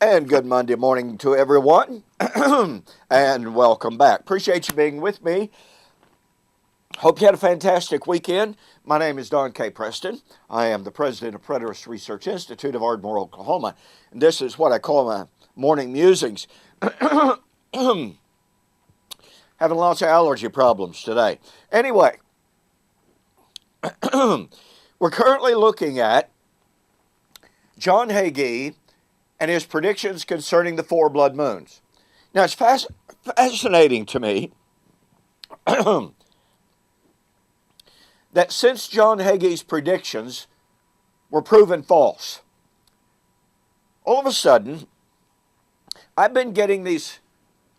And good Monday morning to everyone, and welcome back. Appreciate you being with me. Hope you had a fantastic weekend. My name is Don K. Preston. I am the president of Preterist Research Institute of Ardmore, Oklahoma. And this is what I call my morning musings. Having lots of allergy problems today. Anyway, we're currently looking at John Hagee and his predictions concerning the 4 blood moons. Now, it's fascinating to me that since John Hagee's predictions were proven false, all of a sudden, I've been getting these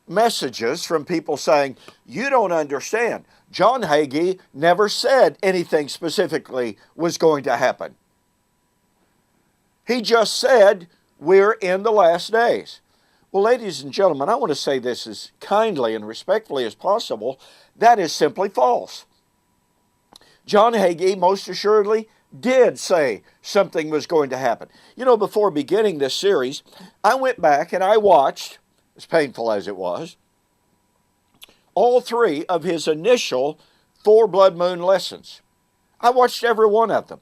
messages from people saying, you don't understand. John Hagee never said anything specifically was going to happen. He just said, we're in the last days. Well, ladies and gentlemen, I want to say this as kindly and respectfully as possible. That is simply false. John Hagee most assuredly did say something was going to happen. You know, before beginning this series, I went back and I watched, as painful as it was, all 3 of his initial 4 blood moon lessons. I watched every one of them.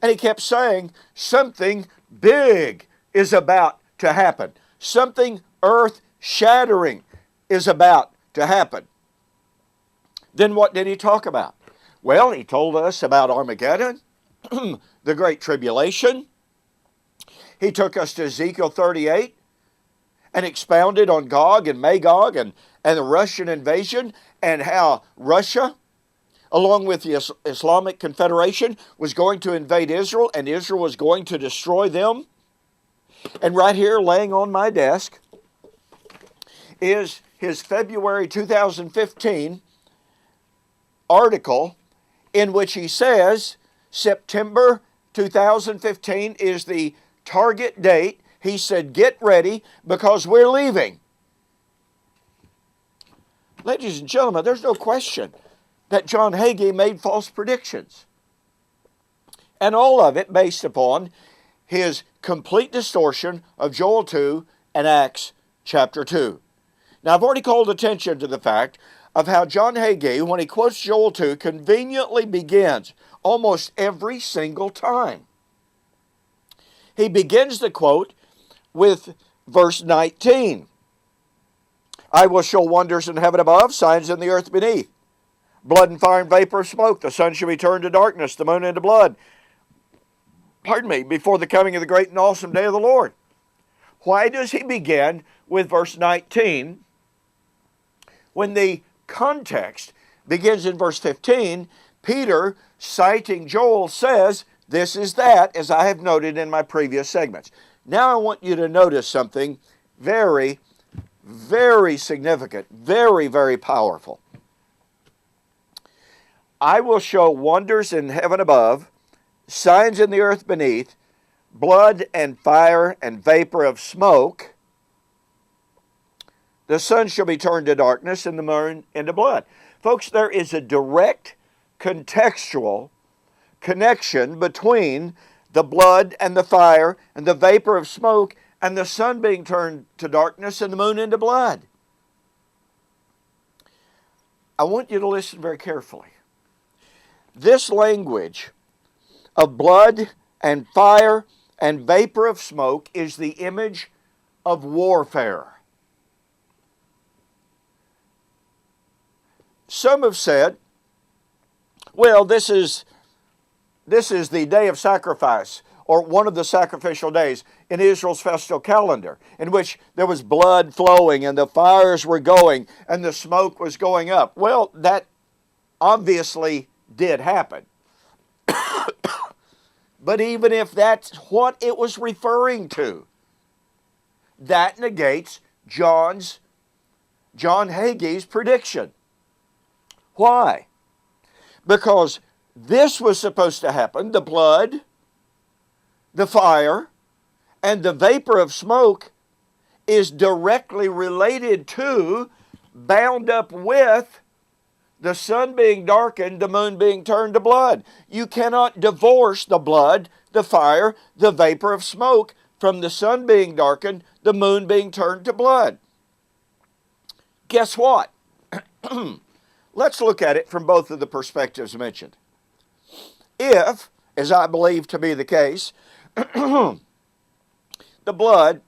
And he kept saying something big is about to happen. Something earth-shattering is about to happen. Then what did he talk about? Well, he told us about Armageddon, the Great Tribulation. He took us to Ezekiel 38 and expounded on Gog and Magog and the Russian invasion and how Russia, along with the Islamic Confederation, was going to invade Israel, and Israel was going to destroy them. And right here, laying on my desk, is his February 2015 article in which he says September 2015 is the target date. He said, get ready because we're leaving. Ladies and gentlemen, there's no question that John Hagee made false predictions. And all of it based upon his complete distortion of Joel 2 and Acts chapter 2. Now, I've already called attention to the fact of how John Hagee, when he quotes Joel 2, conveniently begins almost every single time. He begins the quote with verse 19. I will show wonders in heaven above, signs in the earth beneath. Blood and fire and vapor of smoke. The sun shall be turned to darkness, the moon into blood. Before the coming of the great and awesome day of the Lord. Why does he begin with verse 19 when the context begins in verse 15? Peter, citing Joel, says, this is that, as I have noted in my previous segments. Now I want you to notice something very, very significant, very, very powerful. I will show wonders in heaven above, signs in the earth beneath, blood and fire and vapor of smoke. The sun shall be turned to darkness and the moon into blood. Folks, there is a direct contextual connection between the blood and the fire and the vapor of smoke and the sun being turned to darkness and the moon into blood. I want you to listen very carefully. This language of blood and fire and vapor of smoke is the image of warfare. Some have said, well, this is the day of sacrifice, or one of the sacrificial days in Israel's festal calendar, in which there was blood flowing and the fires were going and the smoke was going up. Well, that obviously did happen. But even if that's what it was referring to, that negates John Hagee's prediction. Why? Because this was supposed to happen, the blood, the fire, and the vapor of smoke is directly related to, bound up with, the sun being darkened, the moon being turned to blood. You cannot divorce the blood, the fire, the vapor of smoke from the sun being darkened, the moon being turned to blood. Guess what? Let's look at it from both of the perspectives mentioned. If, as I believe to be the case, the blood,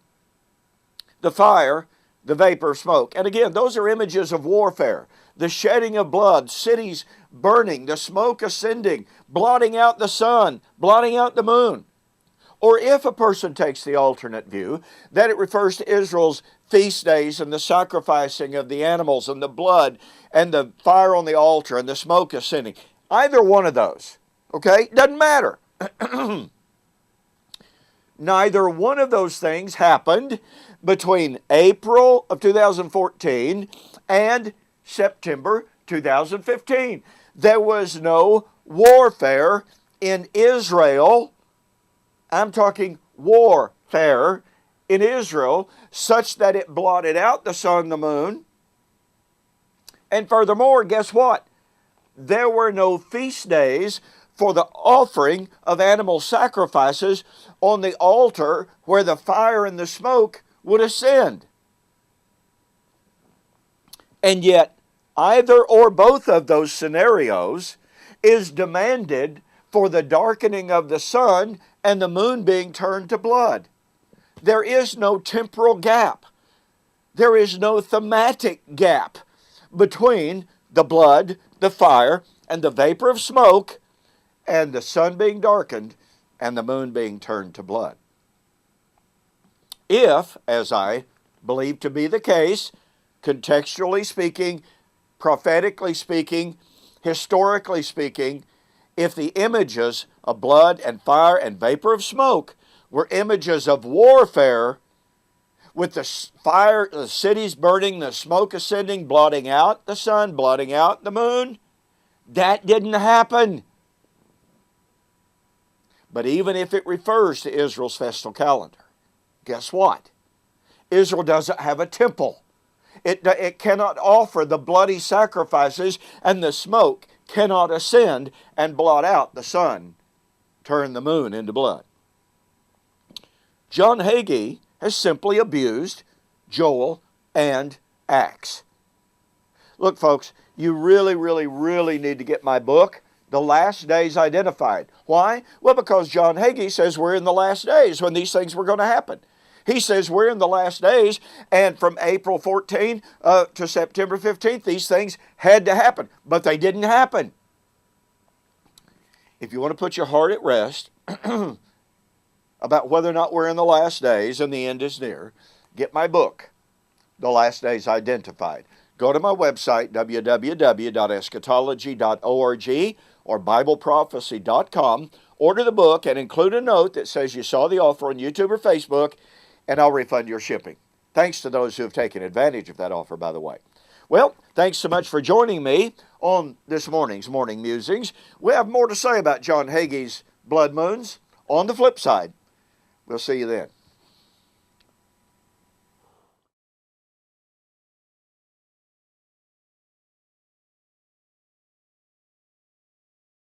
the fire, the vapor of smoke, and again, those are images of warfare. The shedding of blood, cities burning, the smoke ascending, blotting out the sun, blotting out the moon. Or if a person takes the alternate view, that it refers to Israel's feast days and the sacrificing of the animals and the blood and the fire on the altar and the smoke ascending. Either one of those, okay? Doesn't matter. Neither one of those things happened between April of 2014 and September 2015. There was no warfare in Israel. I'm talking warfare in Israel, such that it blotted out the sun, the moon. And furthermore, guess what? There were no feast days for the offering of animal sacrifices on the altar where the fire and the smoke would ascend. And yet, either or both of those scenarios is demanded for the darkening of the sun and the moon being turned to blood. There is no temporal gap. There is no thematic gap between the blood, the fire, and the vapor of smoke, and the sun being darkened and the moon being turned to blood. If, as I believe to be the case, contextually speaking, prophetically speaking, historically speaking, if the images of blood and fire and vapor of smoke were images of warfare, with the fire, the cities burning, the smoke ascending, blotting out the sun, blotting out the moon, that didn't happen. But even if it refers to Israel's festal calendar, guess what? Israel doesn't have a temple. It cannot offer the bloody sacrifices, and the smoke cannot ascend and blot out the sun, turn the moon into blood. John Hagee has simply abused Joel and Acts. Look, folks, you really, really, really need to get my book, The Last Days Identified. Why? Well, because John Hagee says we're in the last days when these things were going to happen. He says we're in the last days, and from April 14 to September 15th, these things had to happen, but they didn't happen. If you want to put your heart at rest about whether or not we're in the last days and the end is near, get my book, The Last Days Identified. Go to my website, www.eschatology.org or BibleProphecy.com. Order the book and include a note that says you saw the offer on YouTube or Facebook, and I'll refund your shipping. Thanks to those who have taken advantage of that offer, by the way. Well, thanks so much for joining me on this morning's Morning Musings. We have more to say about John Hagee's blood moons on the flip side. We'll see you then.